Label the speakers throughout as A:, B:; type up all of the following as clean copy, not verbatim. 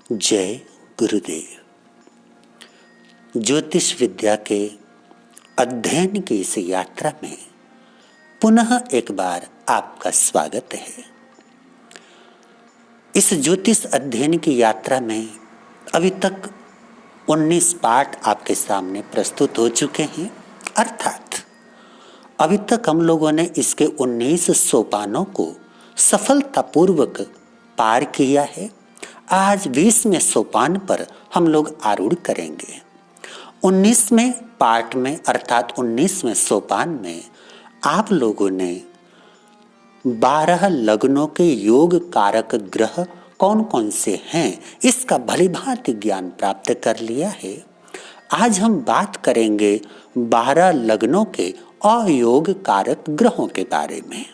A: जय गुरुदेव। ज्योतिष विद्या के अध्ययन की इस यात्रा में पुनः एक बार आपका स्वागत है। इस ज्योतिष अध्ययन की यात्रा में अभी तक 19 पाठ आपके सामने प्रस्तुत हो चुके हैं, अर्थात अभी तक हम लोगों ने इसके 19 सोपानों को सफलतापूर्वक पार किया है। आज 20वें सोपान पर हम लोग आरूढ़ करेंगे। 19वें पाठ में अर्थात 19वें सोपान में आप लोगों ने 12 लग्नों के योग कारक ग्रह कौन कौन से हैं इसका भलीभांति ज्ञान प्राप्त कर लिया है। आज हम बात करेंगे 12 लग्नों के अयोग कारक ग्रहों के बारे में।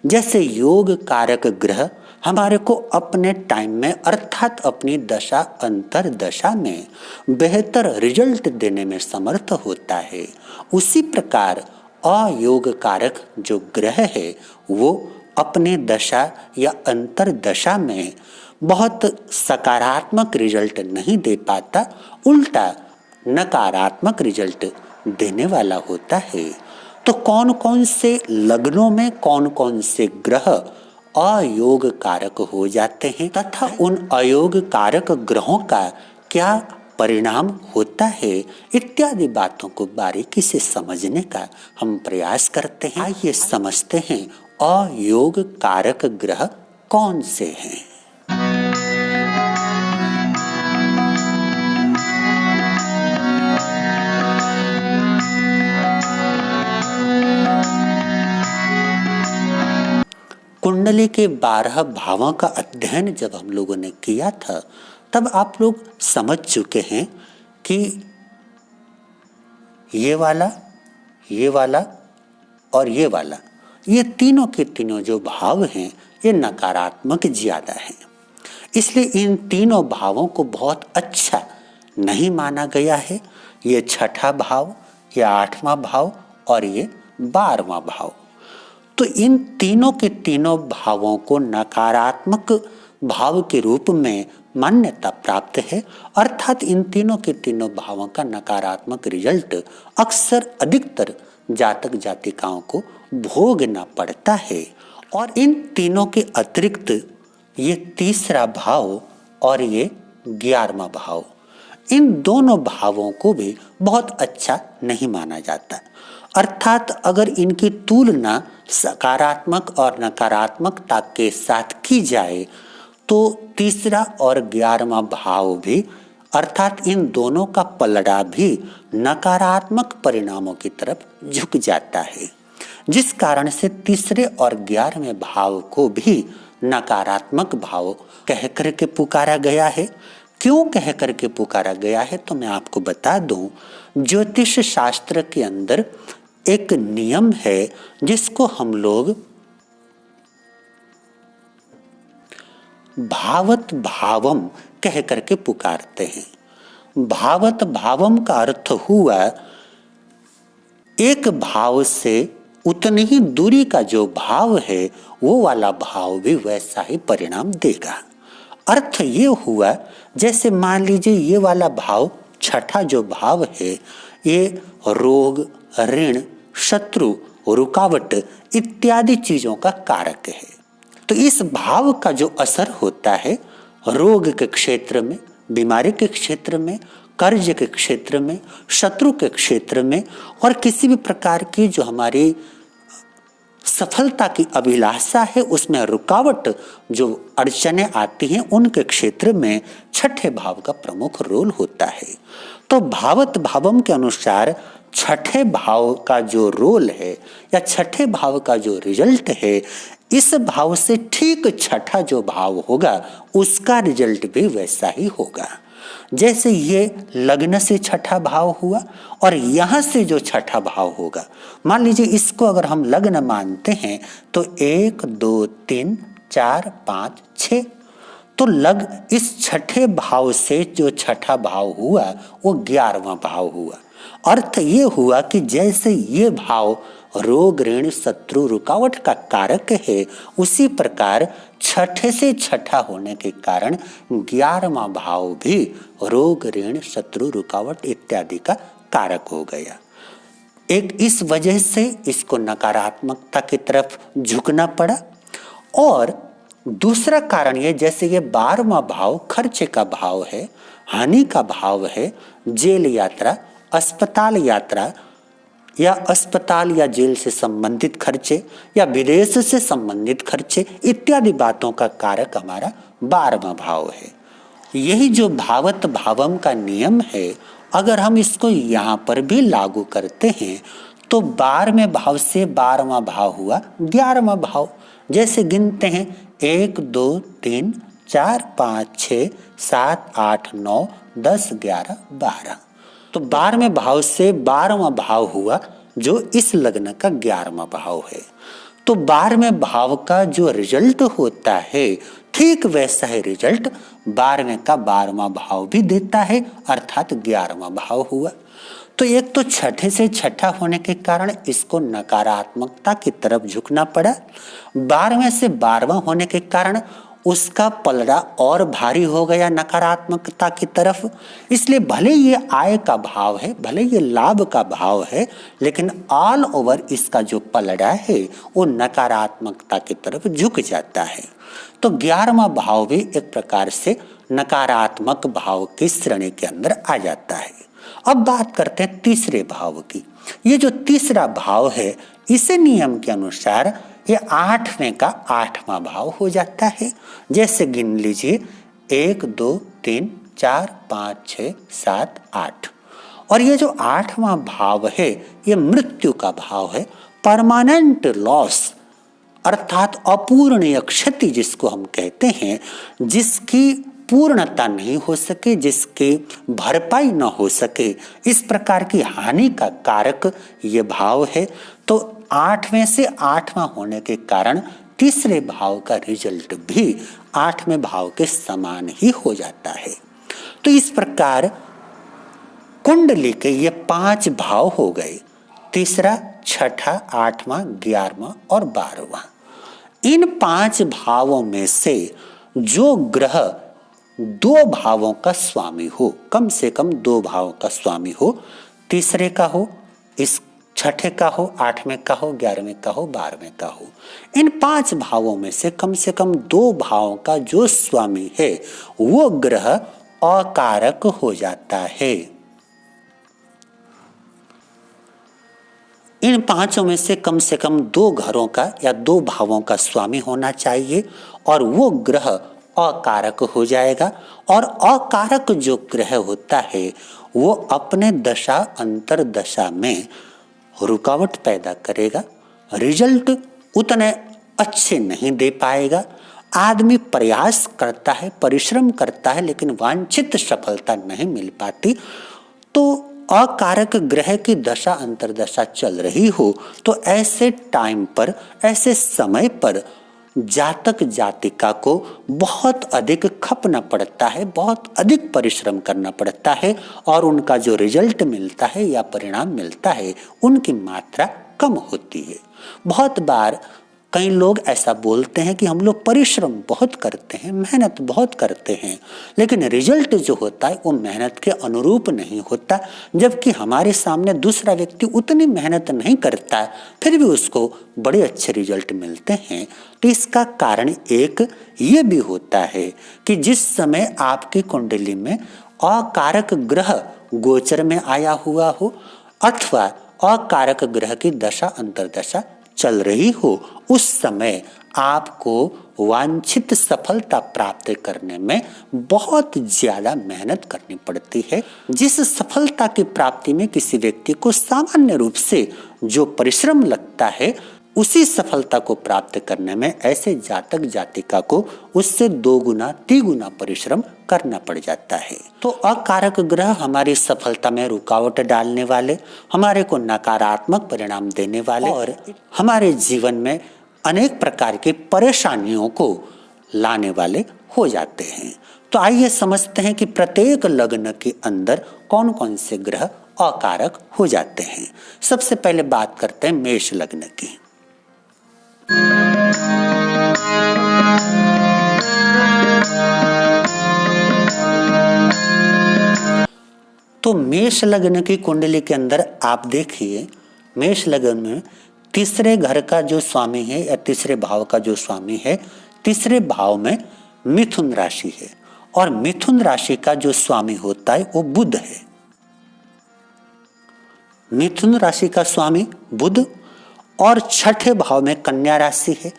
A: जैसे योग कारक ग्रह हमारे को अपने टाइम में अर्थात अपनी दशा अंतर दशा में बेहतर रिजल्ट देने में समर्थ होता है, उसी प्रकार अयोग कारक जो ग्रह है वो अपने दशा या अंतर दशा में बहुत सकारात्मक रिजल्ट नहीं दे पाता, उल्टा नकारात्मक रिजल्ट देने वाला होता है। तो कौन कौन से लग्नों में कौन कौन से ग्रह अयोग कारक हो जाते हैं तथा उन अयोग कारक ग्रहों का क्या परिणाम होता है, इत्यादि बातों को बारीकी से समझने का हम प्रयास करते हैं। आइए समझते हैं अयोग कारक ग्रह कौन से हैं। कुंडली के 12 भावों का अध्ययन जब हम लोगों ने किया था तब आप लोग समझ चुके हैं कि ये वाला और ये वाला, ये तीनों के तीनों जो भाव हैं ये नकारात्मक ज्यादा हैं। इसलिए इन तीनों भावों को बहुत अच्छा नहीं माना गया है। ये 6ठा भाव, ये 8वां भाव और ये 12वां भाव। तो इन तीनों के तीनों भावों को नकारात्मक भाव के रूप में मान्यता प्राप्त है, अर्थात इन तीनों के तीनों भावों का नकारात्मक रिजल्ट अक्सर अधिकतर जातक जातिकाओं को भोगना पड़ता है। और इन तीनों के अतिरिक्त ये 3रा भाव और ये 11वां भाव, इन दोनों भावों को भी बहुत अच्छा नहीं माना जाता। अर्थात अगर इनकी तुलना सकारात्मक और नकारात्मकता के साथ की जाए तो 3रा और 11वां भाव भी अर्थात इन दोनों का पलड़ा भी नकारात्मक परिणामों की तरफ झुक जाता है, जिस कारण से 3रे और 11वें भाव को भी नकारात्मक भाव कह करके पुकारा गया है। क्यों कह करके पुकारा गया है तो मैं आपको बता दूं, ज्योतिष शास्त्र के अंदर एक नियम है जिसको हम लोग भावत भावम कह करके पुकारते हैं। भावत भावम का अर्थ हुआ एक भाव से उतनी ही दूरी का जो भाव है वो वाला भाव भी वैसा ही परिणाम देगा। अर्थ ये हुआ, जैसे मान लीजिए ये वाला भाव 6ठा जो भाव है ये रोग, ऋण, शत्रु, रुकावट इत्यादि चीजों का कारक है। तो इस भाव का जो असर होता है रोग के क्षेत्र में, बीमारी के क्षेत्र में, कर्ज के क्षेत्र में, शत्रु के क्षेत्र में और किसी भी प्रकार की जो हमारी सफलता की अभिलाषा है उसमें रुकावट जो अड़चने आती हैं उनके क्षेत्र में 6ठे भाव का प्रमुख रोल होता है। तो भावत भावम के अनुसार 6ठे भाव का जो रोल है या 6ठे भाव का जो रिजल्ट है, इस भाव से ठीक 6ठा जो भाव होगा उसका रिजल्ट भी वैसा ही होगा। जैसे ये लग्न से 6ठा भाव हुआ और यहाँ से जो 6ठा भाव होगा, मान लीजिए इसको अगर हम लग्न मानते हैं तो 1 2 3 4 5 6, तो इस 6ठे भाव से जो 6ठा भाव हुआ वो 11वां भाव हुआ। अर्थ ये हुआ कि जैसे ये भाव रोग ऋण शत्रु रुकावट का कारक है, उसी प्रकार छठे से छठा होने के कारण 11वां भाव भी रोग ऋण शत्रु रुकावट इत्यादि का कारक हो गया। एक इस वजह से इसको नकारात्मकता की तरफ झुकना पड़ा। और दूसरा कारण ये, जैसे ये 12वां भाव खर्चे का भाव है, हानि का भाव है, जेल यात्रा, अस्पताल यात्रा या अस्पताल या जेल से संबंधित खर्चे या विदेश से संबंधित खर्चे इत्यादि बातों का कारक हमारा 12वां भाव है। यही जो भावत भावम का नियम है, अगर हम इसको यहाँ पर भी लागू करते हैं तो 12वें भाव से 12वां भाव हुआ 11वां भाव। जैसे गिनते हैं 1 2 3 4 5 6 7 8 9 10 11 12, तो 12वें भाव से 12वां भाव हुआ जो इस लग्न का 11वां भाव है। तो 12वें भाव का जो रिजल्ट होता है ठीक वैसा ही रिजल्ट 12वें का 12वां भाव भी देता है, अर्थात 11वां भाव हुआ। तो एक तो छठे से छठा होने के कारण इसको नकारात्मकता की तरफ झुकना पड़ा, 12वें से 12वां होने के कारण उसका पलड़ा और भारी हो गया नकारात्मकता की तरफ। इसलिए भले ये आय का भाव है, भले ये लाभ का भाव है, लेकिन ऑल ओवर इसका जो पलड़ा है वो नकारात्मकता की तरफ झुक जाता है। तो 11वां भाव भी एक प्रकार से नकारात्मक भाव की श्रेणी के अंदर आ जाता है। अब बात करते हैं तीसरे भाव की। ये जो तीसरा भाव है, इसे नियम के अनुसार ये 8वें का 8वां भाव हो जाता है। जैसे गिन लीजिए 1 2 3 4 5 6 7 8, और ये जो 8वां भाव है ये मृत्यु का भाव है, परमानेंट लॉस अर्थात अपूर्णीय क्षति जिसको हम कहते हैं, जिसकी पूर्णता नहीं हो सके, जिसकी भरपाई न हो सके, इस प्रकार की हानि का कारक ये भाव है। तो 8वें से 8वां होने के कारण तीसरे भाव का रिजल्ट भी 8वें भाव के समान ही हो जाता है। तो इस प्रकार कुंडली के ये 5 भाव हो गए, तीसरा, छठा, 8वां, 11वां और 12वां। इन 5 भावों में से जो ग्रह 2 भावों का स्वामी हो, कम से कम 2 भावों का स्वामी हो, तीसरे का हो, इस छठे का हो, 8वें का हो, 11वें का हो, 12वें का हो, इन 5 भावों में से कम 2 भावों का जो स्वामी है वो ग्रह अकारक हो जाता है। इन 5 में से कम 2 घरों का या 2 भावों का स्वामी होना चाहिए और वो ग्रह अकारक हो जाएगा। और अकारक जो ग्रह होता है वो अपने दशा अंतर दशा में रुकावट पैदा करेगा, रिजल्ट उतने अच्छे नहीं दे पाएगा। आदमी प्रयास करता है, परिश्रम करता है, लेकिन वांछित सफलता नहीं मिल पाती। तो अकारक ग्रह की दशा अंतरदशा चल रही हो तो ऐसे टाइम पर, ऐसे समय पर जातक जातिका को बहुत अधिक खपना पड़ता है, बहुत अधिक परिश्रम करना पड़ता है, और उनका जो रिजल्ट मिलता है या परिणाम मिलता है उनकी मात्रा कम होती है। बहुत बार कई लोग ऐसा बोलते हैं कि हम लोग परिश्रम बहुत करते हैं, मेहनत बहुत करते हैं, लेकिन रिजल्ट जो होता है वो मेहनत के अनुरूप नहीं होता। जबकि हमारे सामने दूसरा व्यक्ति उतनी मेहनत नहीं करता है, फिर भी उसको बड़े अच्छे रिजल्ट मिलते हैं। तो इसका कारण एक ये भी होता है कि जिस समय आपकी कुंडली में अकारक ग्रह गोचर में आया हुआ हो अथवा अकारक ग्रह की दशा अंतरदशा चल रही हो, उस समय आपको वांछित सफलता प्राप्त करने में बहुत ज्यादा मेहनत करनी पड़ती है। जिस सफलता की प्राप्ति में किसी व्यक्ति को सामान्य रूप से जो परिश्रम लगता है, उसी सफलता को प्राप्त करने में ऐसे जातक जातिका को उससे 2 गुना 3 गुना परिश्रम करना पड़ जाता है। तो अकारक ग्रह हमारी सफलता में रुकावट डालने वाले, हमारे को नकारात्मक परिणाम देने वाले और हमारे जीवन में अनेक प्रकार की परेशानियों को लाने वाले हो जाते हैं। तो आइए समझते हैं कि प्रत्येक लग्न के अंदर कौन कौन से ग्रह अकारक हो जाते हैं। सबसे पहले बात करते हैं मेष लग्न की। तो मेष लग्न की कुंडली के अंदर आप देखिए, मेष लग्न में तीसरे घर का जो स्वामी है या तीसरे भाव का जो स्वामी है, तीसरे भाव में मिथुन राशि है और मिथुन राशि का जो स्वामी होता है वो बुध है। मिथुन राशि का स्वामी बुध और छठे भाव में कन्या राशि है,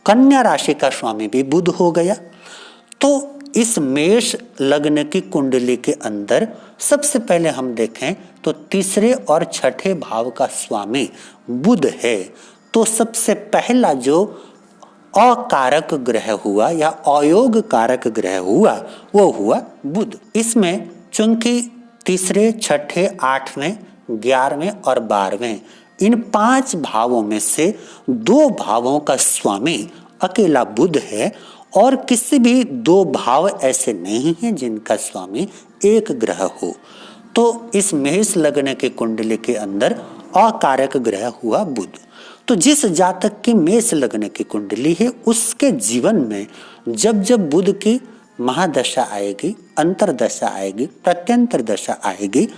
A: कन्या राशि का स्वामी भी बुध हो गया। तो इस मेष लग्न की कुंडली के अंदर सबसे पहले हम देखें तो तीसरे और छठे भाव का स्वामी बुध है। तो सबसे पहला जो अकारक ग्रह हुआ या अयोग कारक ग्रह हुआ वो हुआ बुध। इसमें चूंकि तीसरे, छठे, 8वें, 11वें और 12वें इन 5 भावों में से 2 भावों का स्वामी अकेला बुध है और किसी भी 2 भाव ऐसे नहीं हैं जिनका स्वामी एक ग्रह हो। तो इस मेष लग्न के कुंडली के अंदर अकारक ग्रह हुआ बुध। तो जिस जातक की मेष लग्न की कुंडली है उसके जीवन में जब जब बुध की महादशा आएगी, अंतरदशा आएगी, प्रत्यंतर दशा आएगी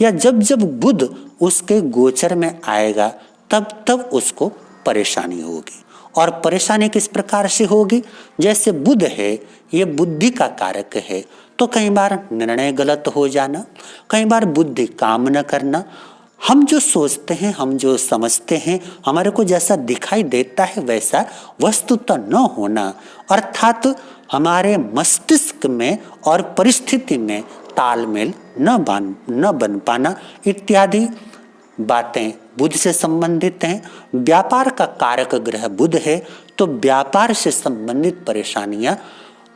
A: या जब जब बुध उसके गोचर में आएगा तब तब उसको परेशानी होगी। और परेशानी किस प्रकार से होगी? जैसे बुध है ये बुद्धि का कारक है, तो कई बार निर्णय गलत हो जाना, कई बार बुद्धि काम न करना, हम जो सोचते हैं, हम जो समझते हैं, हमारे को जैसा दिखाई देता है वैसा वस्तुतः न होना, अर्थात हमारे मस्तिष्क में और परिस्थिति में तालमेल न बन पाना इत्यादि बातें बुध से संबंधित हैं। व्यापार का कारक ग्रह बुध है तो व्यापार से संबंधित परेशानियां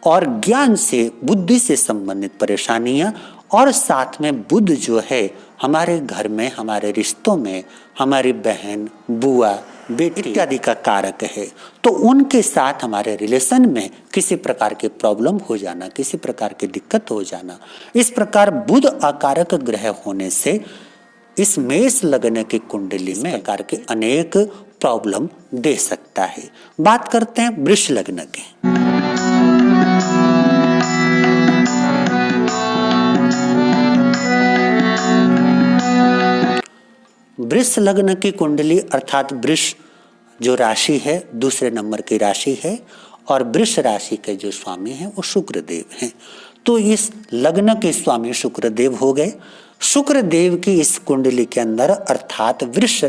A: और ज्ञान से, बुद्धि से संबंधित परेशानियां और साथ में बुध जो है हमारे घर में, हमारे रिश्तों में, हमारी बहन, बुआ, बेटी इत्यादि का कारक है। तो उनके साथ हमारे रिलेशन में किसी प्रकार की प्रॉब्लम हो जाना, किसी प्रकार की दिक्कत हो जाना, इस प्रकार बुध अकारक ग्रह होने से इस मेष लग्न की कुंडली में प्रकार के अनेक प्रॉब्लम दे सकता है। बात करते हैं वृष लग्न की। वृष लग्न की कुंडली अर्थात वृष जो राशि है दूसरे नंबर की राशि है और वृष राशि के जो स्वामी हैं वो शुक्रदेव हैं। तो इस लग्न के स्वामी शुक्रदेव हो गए। शुक्रदेव की इस कुंडली के अंदर अर्थात वृष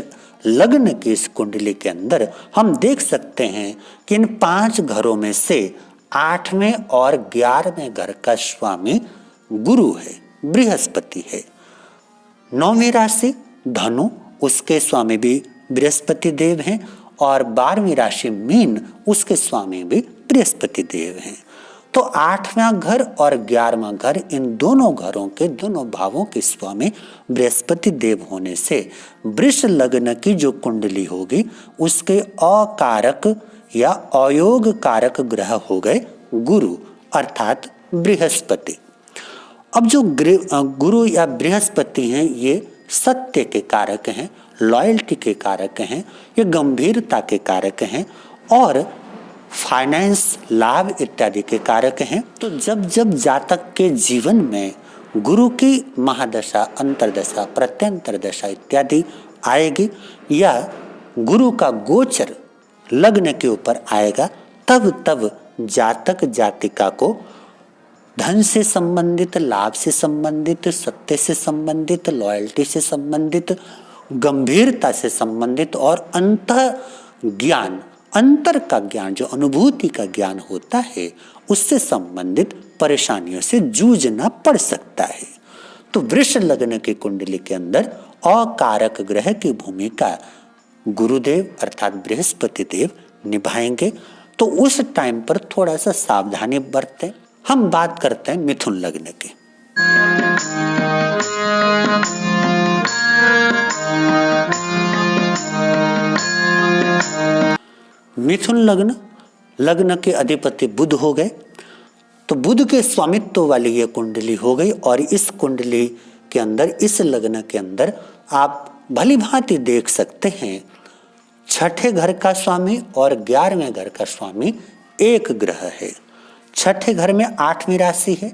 A: लग्न की इस कुंडली के अंदर हम देख सकते हैं कि इन 5 घरों में से 8वें और 11वें घर का स्वामी गुरु है, बृहस्पति है। 9वीं राशि धनु, उसके स्वामी भी बृहस्पति देव हैं और 12वीं राशि मीन, उसके स्वामी भी बृहस्पति देव हैं। तो 8वां घर और 11वां घर इन दोनों घरों के दोनों भावों के स्वामी बृहस्पति देव होने से वृष लग्न की जो कुंडली होगी उसके अकारक या अयोग कारक ग्रह हो गए गुरु अर्थात बृहस्पति। अब जो गुरु या बृहस्पति हैं ये सत्य के कारक हैं, लॉयल्टी के कारक हैं, ये गंभीरता के कारक हैं और फाइनेंस, लाभ इत्यादि के कारक हैं। तो जब जब जातक के जीवन में गुरु की महादशा, अंतरदशा, प्रत्यंतर दशा इत्यादि आएगी या गुरु का गोचर लग्न के ऊपर आएगा तब तब जातक जातिका को धन से संबंधित, लाभ से संबंधित, सत्य से संबंधित, लॉयल्टी से संबंधित, गंभीरता से संबंधित और अंतर का ज्ञान जो अनुभूति का ज्ञान होता है उससे संबंधित परेशानियों से जूझना पड़ सकता है। तो वृष लग्न की कुंडली के अंदर अकारक ग्रह की भूमिका गुरुदेव अर्थात बृहस्पति देव निभाएंगे। तो उस टाइम पर थोड़ा सा सावधानी बरतें। हम बात करते हैं मिथुन लग्न की। मिथुन लग्न के अधिपति बुध हो गए। तो बुध के स्वामित्व वाली ये कुंडली हो गई और इस कुंडली के अंदर, इस लग्न के अंदर आप भली भांति देख सकते हैं, छठे घर का स्वामी और 11वें घर का स्वामी एक ग्रह है। छठे घर में 8वीं राशि है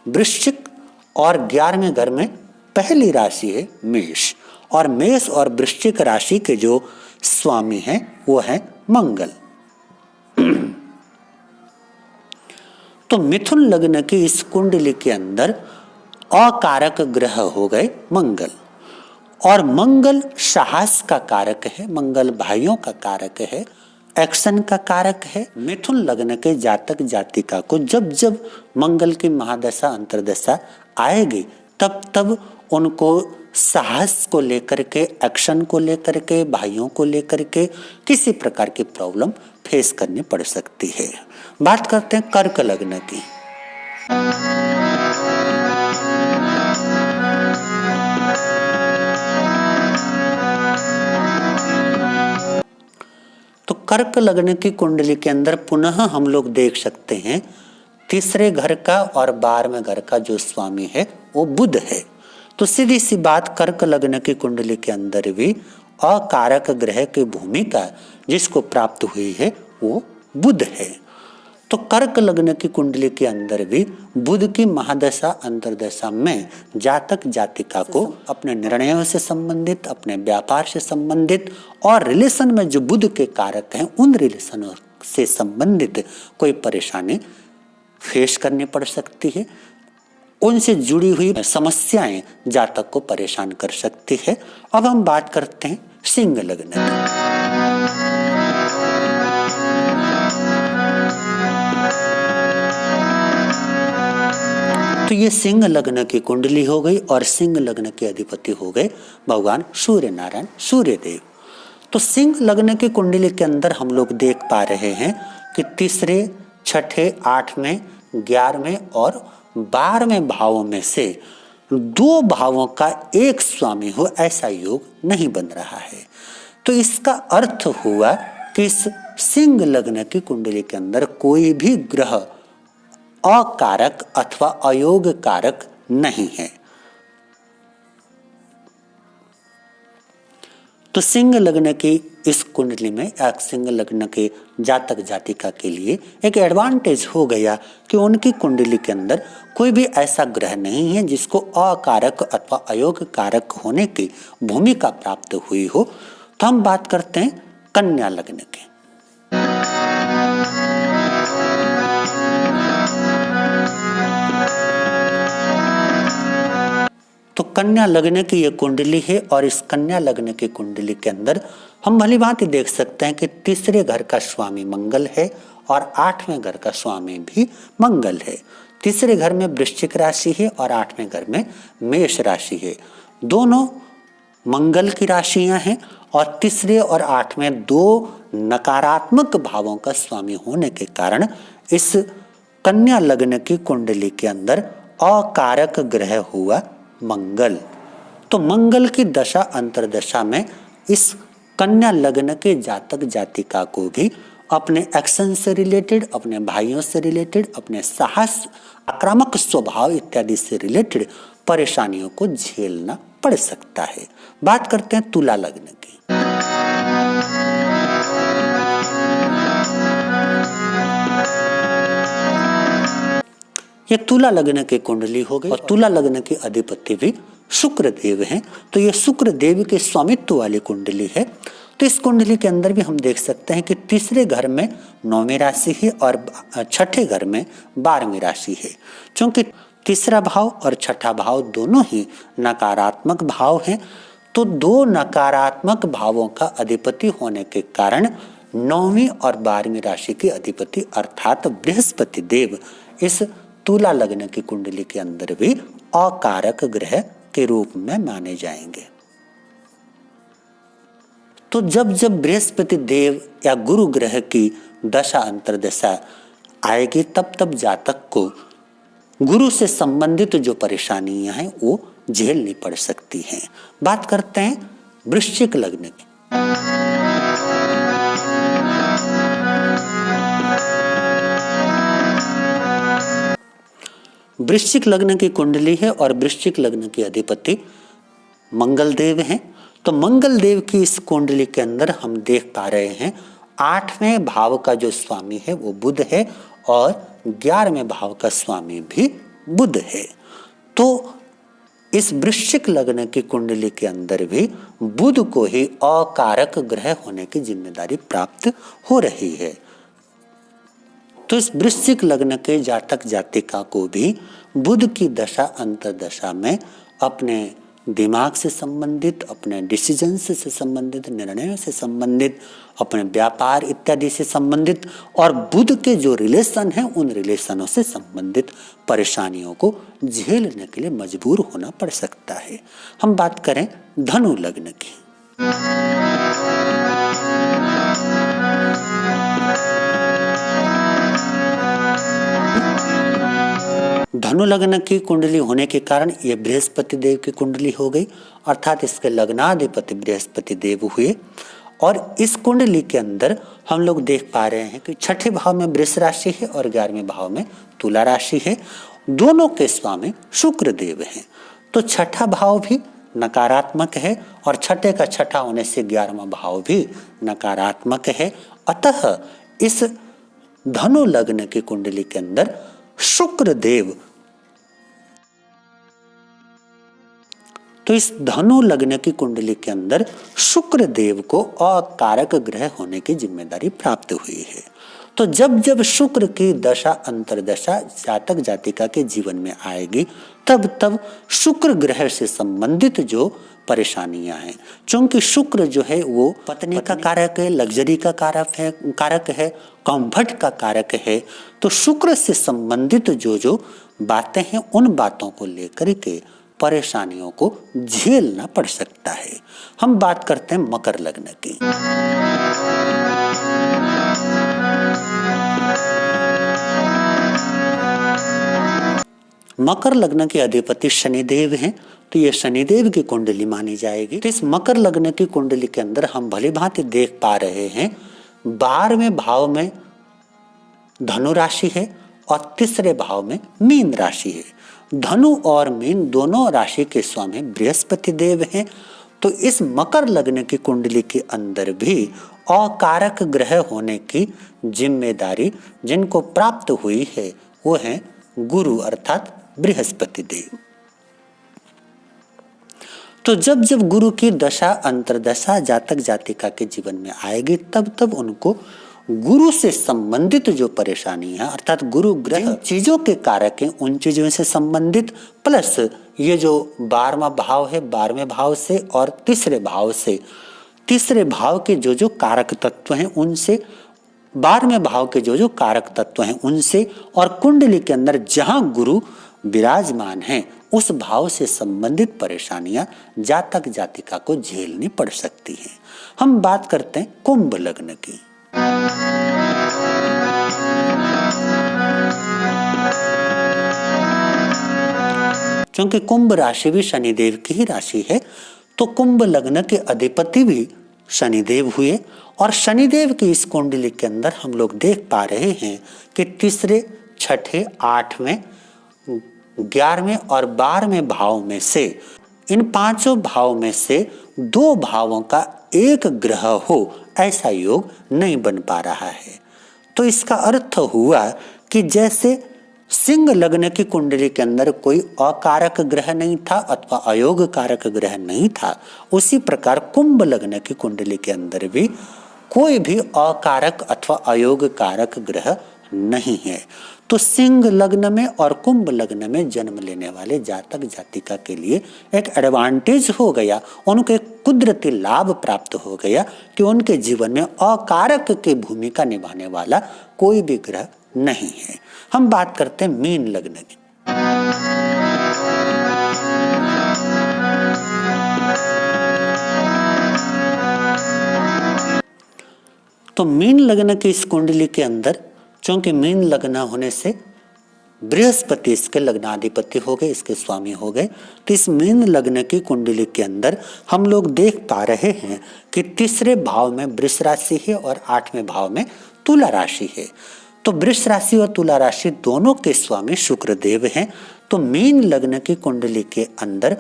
A: वृश्चिक और 11वें घर में पहली राशि है मेष, और मेष और वृश्चिक राशि के जो स्वामी हैं वो है मंगल। तो मिथुन लग्न की इस कुंडली के अंदर अकारक ग्रह हो गए मंगल, और मंगल साहस का कारक है, मंगल भाइयों का कारक है, एक्शन का कारक है। मिथुन लग्न के जातक जातिका को जब जब मंगल की महादशा अंतर्दशा आएगी तब तब उनको साहस को लेकर के, एक्शन को लेकर के, भाइयों को लेकर के किसी प्रकार की प्रॉब्लम फेस करनी पड़ सकती है। बात करते हैं कर्क लग्न की। तो कर्क लग्न की कुंडली के अंदर पुनः हम लोग देख सकते हैं तीसरे घर का और 12वें घर का जो स्वामी है वो बुध है। तो सीधी सी बात, कर्क लग्न की कुंडली के अंदर भी अकारक ग्रह की भूमिका जिसको प्राप्त हुई है वो बुध है। तो कर्क लग्न की कुंडली के अंदर भी बुध की महादशा अंतर्दशा में जातक जातिका को अपने निर्णयों से संबंधित, अपने व्यापार से संबंधित और रिलेशन में जो बुध के कारक हैं उन रिलेशनों से संबंधित कोई परेशानी फेस करनी पड़ सकती है। उनसे जुड़ी हुई समस्याएं जातक को परेशान कर सकती है। अब हम बात करते हैं सिंह लग्न की। तो ये सिंह लग्न की कुंडली हो गई और सिंह लग्न के अधिपति हो गए भगवान सूर्य नारायण सूर्य देव। तो सिंह लग्न की कुंडली के अंदर हम लोग देख पा रहे हैं कि तीसरे, छठे, 8वें, 11वें और 12वें भावों में से 2 भावों का एक स्वामी हो ऐसा योग नहीं बन रहा है। तो इसका अर्थ हुआ कि इस सिंह लग्न की कुंडली के अंदर कोई भी ग्रह अकारक अथवा अयोग कारक नहीं है। तो सिंह लग्न की इस कुंडली में सिंह लग्न के जातक जातिका के लिए एक एडवांटेज हो गया कि उनकी कुंडली के अंदर कोई भी ऐसा ग्रह नहीं है जिसको अकारक अथवा अयोग कारक होने की भूमिका प्राप्त हुई हो। तो हम बात करते हैं कन्या लग्न की। तो कन्या लग्न की ये कुंडली है और इस कन्या लग्न की कुंडली के अंदर हम भली भांति देख सकते हैं कि तीसरे घर का स्वामी मंगल है और 8वें घर का स्वामी भी मंगल है। तीसरे घर में वृश्चिक राशि है और 8वें घर में मेष राशि है। दोनों मंगल की राशियां हैं और तीसरे और 8वें 2 नकारात्मक भावों का स्वामी होने के कारण इस कन्या लग्न की कुंडली के अंदर अकारक ग्रह हुआ मंगल। तो मंगल की दशा अंतर्दशा में इस कन्या लग्न के जातक जातिका को भी अपने एक्शन से रिलेटेड, अपने भाइयों से रिलेटेड, अपने साहस, आक्रामक स्वभाव इत्यादि से रिलेटेड परेशानियों को झेलना पड़ सकता है। बात करते हैं तुला लग्न की। ये तुला लग्न की कुंडली हो गई और तुला लग्न के अधिपति भी शुक्र देव हैं। तो ये शुक्र देव के स्वामित्व वाली कुंडली है। तो इस कुंडली के अंदर भी हम देख सकते हैं कि तीसरे घर में 9वीं राशि है और छठे घर में 12वीं राशि है। क्योंकि तीसरा भाव और छठा भाव दोनों ही नकारात्मक भाव हैं, तो 2 नकारात्मक भावों का अधिपति होने के कारण 9वीं और 12वीं राशि के अधिपति अर्थात बृहस्पति देव इस तुला लग्न की कुंडली के अंदर भी अकारक ग्रह के रूप में माने जाएंगे। तो जब जब बृहस्पति देव या गुरु ग्रह की दशा अंतर्दशा आएगी तब तब जातक को गुरु से संबंधित जो परेशानियां हैं वो झेलनी पड़ सकती हैं। बात करते हैं वृश्चिक लग्न की। वृश्चिक लग्न की कुंडली है और वृश्चिक लग्न के अधिपति मंगल देव हैं। तो मंगल देव की इस कुंडली के अंदर हम देख पा रहे हैं 8वें भाव का जो स्वामी है वो बुध है और 11वें भाव का स्वामी भी बुध है। तो इस वृश्चिक लग्न की कुंडली के अंदर भी बुध को ही अकारक ग्रह होने की जिम्मेदारी प्राप्त हो रही है। तो इस वृश्चिक लग्न के जातक जातिका को भी बुध की दशा अंतर्दशा में अपने दिमाग से संबंधित, अपने डिसीजन से संबंधित, निर्णयों से संबंधित, अपने व्यापार इत्यादि से संबंधित और बुध के जो रिलेशन हैं उन रिलेशनों से संबंधित परेशानियों को झेलने के लिए मजबूर होना पड़ सकता है। हम बात करें धनु लग्न की। धनु लग्न की कुंडली होने के कारण ये बृहस्पति देव की कुंडली हो गई, अर्थात इसके लग्नाधिपति बृहस्पति देव हुए। और इस कुंडली के अंदर हम लोग देख पा रहे हैं कि 6ठे भाव में वृष राशि है और 11वें भाव में तुला राशि है। दोनों के स्वामी शुक्र देव हैं। तो 6ठा भाव भी नकारात्मक है और 6ठे का 6ठा होने से 11वां भाव भी नकारात्मक है। अतः इस धनु लग्न की कुंडली के अंदर शुक्र देव, तो इस धनु लग्न की कुंडली के अंदर शुक्र देव को अकारक ग्रह होने की जिम्मेदारी प्राप्त हुई है। तो जब जब शुक्र की दशा अंतर्दशा जातक जातिका के जीवन में आएगी तब तब शुक्र ग्रह से संबंधित जो परेशानियां हैं, क्योंकि शुक्र जो है वो पत्नी का कारक है, लग्जरी का कारक है, कंफर्ट का कारक है। तो शुक्र से संबंधित जो बातें हैं उन बातों को लेकर के परेशानियों को झेलना पड़ सकता है। हम बात करते हैं मकर लग्न की। मकर लग्न के अधिपति शनिदेव हैं। तो ये शनिदेव की कुंडली मानी जाएगी। तो इस मकर लग्न की कुंडली के अंदर हम भली भांति देख पा रहे हैं 12वें भाव में धनु राशि है और 3रे भाव में मीन राशि है। धनु और मीन दोनों राशि के स्वामी बृहस्पति देव हैं। तो इस मकर लग्न की कुंडली के अंदर भी अकारक ग्रह होने की जिम्मेदारी जिनको प्राप्त हुई है वो है गुरु अर्थात बृहस्पति देव। तो जब जब गुरु की दशा अंतर्दशा जातक जातिका के जीवन में आएगी तब तब उनको गुरु से संबंधित जो परेशानी है अर्थात गुरु ग्रह चीजों के कारक हैं उन चीजों से संबंधित, प्लस ये जो 12वां भाव है 12वें भाव से और 3रे भाव से, 3रे भाव के जो कारक तत्व हैं उनसे, 12वें भाव के जो कारक तत्व हैं उनसे, और कुंडली के अंदर जहां गुरु विराजमान हैं उस भाव से संबंधित परेशानियां जातक जातिका को झेलनी पड़ सकती हैं। हम बात करते हैं कुंभ लग्न की। क्योंकि कुंभ राशि भी शनिदेव की ही राशि है तो कुंभ लग्न के अधिपति भी शनिदेव हुए। और शनिदेव की इस कुंडली के अंदर हम लोग देख पा रहे हैं कि 3रे, 6ठे, 8वें, 11वें और 12वें भाव में से इन 5 भाव में से 2 भावों का एक ग्रह हो ऐसा योग नहीं बन पा रहा है। तो इसका अर्थ हुआ कि जैसे सिंह लग्न की कुंडली के अंदर कोई अकारक ग्रह नहीं था अथवा अयोग कारक ग्रह नहीं था, उसी प्रकार कुंभ लग्न की कुंडली के अंदर भी कोई भी अकारक अथवा अयोग कारक ग्रह नहीं है। तो सिंह लग्न में और कुंभ लग्न में जन्म लेने वाले जातक जातिका के लिए एक एडवांटेज हो गया, उनको एक कुदरती लाभ प्राप्त हो गया कि उनके जीवन में अकारक की भूमिका निभाने वाला कोई भी ग्रह नहीं है। हम बात करते हैं मीन लग्न की। तो मीन लग्न की इस कुंडली के अंदर क्योंकि मीन लग्न होने से बृहस्पति इसके लग्नाधिपति हो गए, इसके स्वामी हो गए। तो इस मीन लग्न की कुंडली के अंदर हम लोग देख पा रहे हैं कि 3रे भाव में वृष राशि है और 8वें भाव में तुला राशि है। तो वृष राशि और तुला राशि दोनों के स्वामी शुक्र देव हैं। तो मीन लग्न की कुंडली के अंदर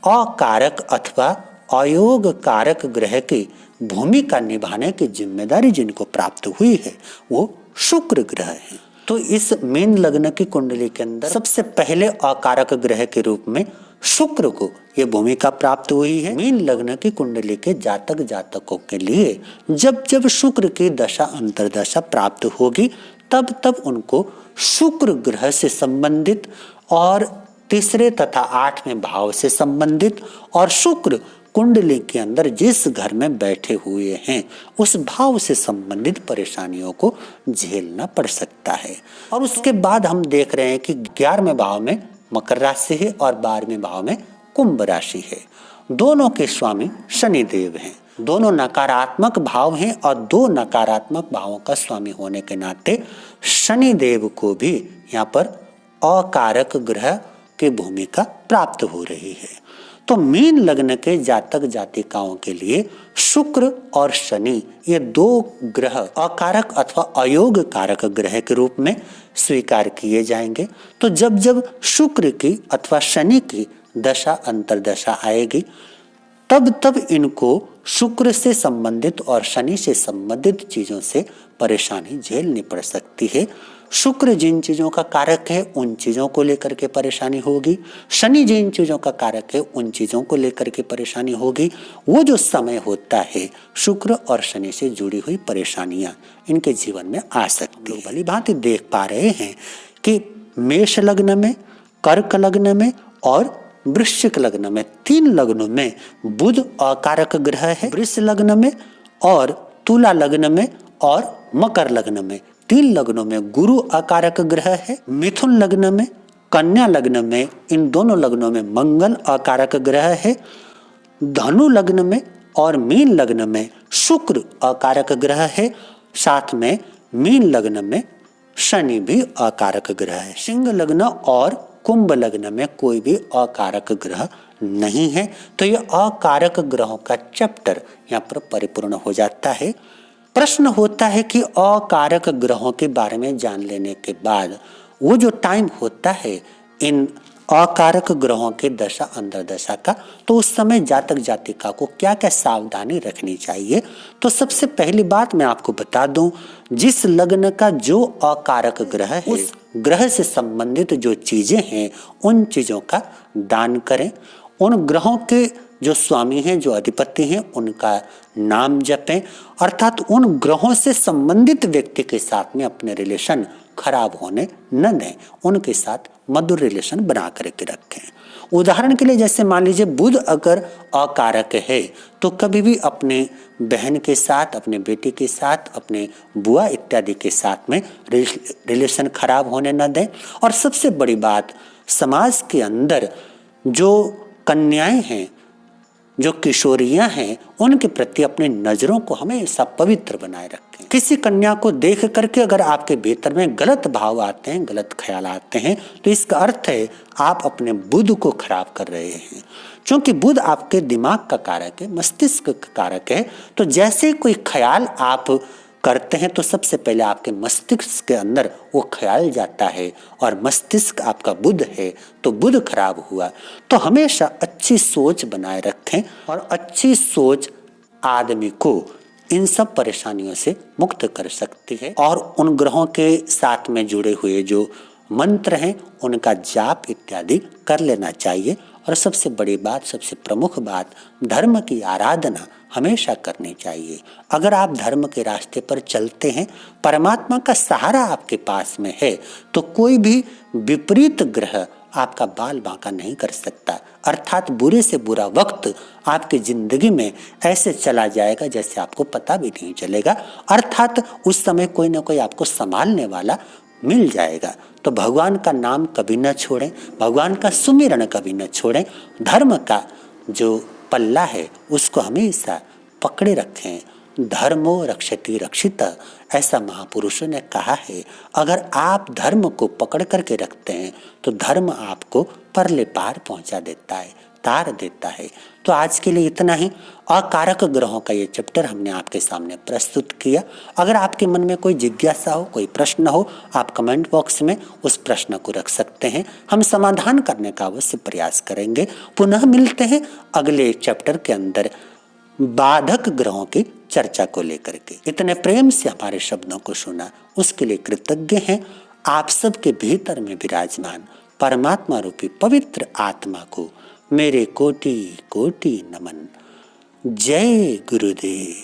A: अकारक अथवा अयोग कारक ग्रह की भूमिका निभाने की जिम्मेदारी जिनको प्राप्त हुई है वो शुक्र ग्रह है। तो इस मीन लग्न की कुंडली के अंदर सबसे पहले अकारक ग्रह के रूप में शुक्र को ये भूमिका प्राप्त हुई है। मीन लग्न की कुंडली के जातक जातकों के लिए जब जब शुक्र की दशा अंतर्दशा प्राप्त होगी तब तब उनको शुक्र ग्रह से संबंधित और तीसरे तथा 8वें भाव से संबंधित और शुक्र कुंडली के अंदर जिस घर में बैठे हुए हैं उस भाव से संबंधित परेशानियों को झेलना पड़ सकता है। और उसके बाद हम देख रहे हैं कि 11वें भाव में मकर राशि है और 12वें भाव में कुंभ राशि है। दोनों के स्वामी शनिदेव हैं। दोनों नकारात्मक भाव हैं और दो नकारात्मक भावों का स्वामी होने के नाते शनिदेव को भी यहाँ पर अकारक ग्रह की भूमिका प्राप्त हो रही है। तो मीन लग्न के जातक जातिकाओं के लिए शुक्र और शनि ये दो ग्रह अकारक अथवा अयोग कारक ग्रह के रूप में स्वीकार किए जाएंगे। तो जब जब शुक्र की अथवा शनि की दशा अंतर्दशा आएगी तब तब इनको शुक्र से संबंधित और शनि से संबंधित चीजों से परेशानी झेलनी पड़ सकती है। शुक्र जिन चीजों का कारक है उन चीजों को लेकर के परेशानी होगी, शनि जिन चीजों का कारक है उन चीजों को लेकर के परेशानी होगी। वो जो समय होता है शुक्र और शनि से जुड़ी हुई परेशानियां इनके जीवन में आ सकती है। भली भांति देख पा रहे हैं कि मेष लग्न में, कर्क लग्न में और वृश्चिक लग्न में 3 लग्नों में बुध अकारक ग्रह है। वृष लग्न में और तुला लग्न में और मकर लग्न में 3 लग्नों में गुरु अकारक ग्रह है। मिथुन लग्न में, कन्या लग्न में, इन दोनों लग्नों में मंगल अकारक ग्रह है। धनु लग्न में और मीन लग्न में शुक्र अकारक ग्रह है। साथ में मीन लग्न में शनि भी अकारक ग्रह है। सिंह लग्न और कुंभ लग्न में कोई भी अकारक ग्रह नहीं है। तो ये अकारक ग्रहों का चैप्टर यहाँ पर परिपूर्ण हो जाता है। प्रश्न होता है कि अकारक ग्रहों के बारे में जान लेने के बाद वो जो टाइम होता है इन अकारक ग्रहों के दशा अंतर्दशा का, तो उस समय जातक जातिका को क्या क्या सावधानी रखनी चाहिए। तो सबसे पहली बात मैं आपको बता दूं, जिस लग्न का जो अकारक ग्रह है उस ग्रह से संबंधित जो चीजें हैं उन चीजों का दान करें। उन ग्रहों के जो स्वामी हैं, जो अधिपति हैं, उनका नाम जपें। अर्थात उन ग्रहों से संबंधित व्यक्ति के साथ में अपने रिलेशन खराब होने न दें, उनके साथ मधुर रिलेशन बना करके रखें। उदाहरण के लिए जैसे मान लीजिए बुध अगर अकारक है तो कभी भी अपने बहन के साथ, अपने बेटी के साथ, अपने बुआ इत्यादि के साथ में रिलेशन खराब होने न दें। और सबसे बड़ी बात, समाज के अंदर जो कन्याएं हैं, जो किशोरियां हैं, उनके प्रति अपनी नजरों को हमेशा पवित्र बनाए रखें। किसी कन्या को देख करके अगर आपके भीतर में गलत भाव आते हैं, गलत ख्याल आते हैं, तो इसका अर्थ है आप अपने बुध को खराब कर रहे हैं। क्योंकि बुध आपके दिमाग का कारक है, मस्तिष्क का कारक है। तो जैसे कोई ख्याल आप करते हैं तो सबसे पहले आपके मस्तिष्क के अंदर वो ख्याल जाता है, और मस्तिष्क आपका बुध है तो बुध खराब हुआ। तो हमेशा अच्छी सोच बनाए रखें, और अच्छी सोच आदमी को इन सब परेशानियों से मुक्त कर सकती है। और उन ग्रहों के साथ में जुड़े हुए जो मंत्र हैं उनका जाप इत्यादि कर लेना चाहिए। और सबसे बड़ी बात, सबसे प्रमुख बात, धर्म की आराधना हमेशा करनी चाहिए। अगर आप धर्म के रास्ते पर चलते हैं, परमात्मा का सहारा आपके पास में है, तो कोई भी विपरीत ग्रह आपका बाल बांका नहीं कर सकता। अर्थात बुरे से बुरा वक्त आपकी जिंदगी में ऐसे चला जाएगा जैसे आपको पता भी नहीं चलेगा। अर्थात उस समय कोई ना कोई आपको संभालने वाला मिल जाएगा। तो भगवान का नाम कभी न छोड़ें, भगवान का सुमिरन कभी न छोड़ें। धर्म का जो पल्ला है उसको हमेशा पकड़े रखें। धर्मो रक्षति रक्षित, ऐसा महापुरुषों ने कहा है। अगर आप धर्म को पकड़ करके रखते हैं तो धर्म आपको परले पार पहुंचा देता है। विस्तार देता है। तो आज के लिए इतना ही। अकारक ग्रहों का ये चैप्टर हमने आपके सामने प्रस्तुत किया। अगर आपके मन में कोई जिज्ञासा हो, कोई प्रश्न हो, आप कमेंट बॉक्स में उस प्रश्न को रख सकते हैं। हम समाधान करने का अवश्य प्रयास करेंगे। पुनः मिलते हैं अगले चैप्टर के अंदर बाधक ग्रहों की चर्चा को लेकर के। इतने प्रेम से हमारे शब्दों को सुना, उसके लिए कृतज्ञ हैं। आप सबके भीतर में विराजमान परमात्मा रूपी पवित्र आत्मा को मेरे कोटि कोटि नमन। जय गुरुदेव।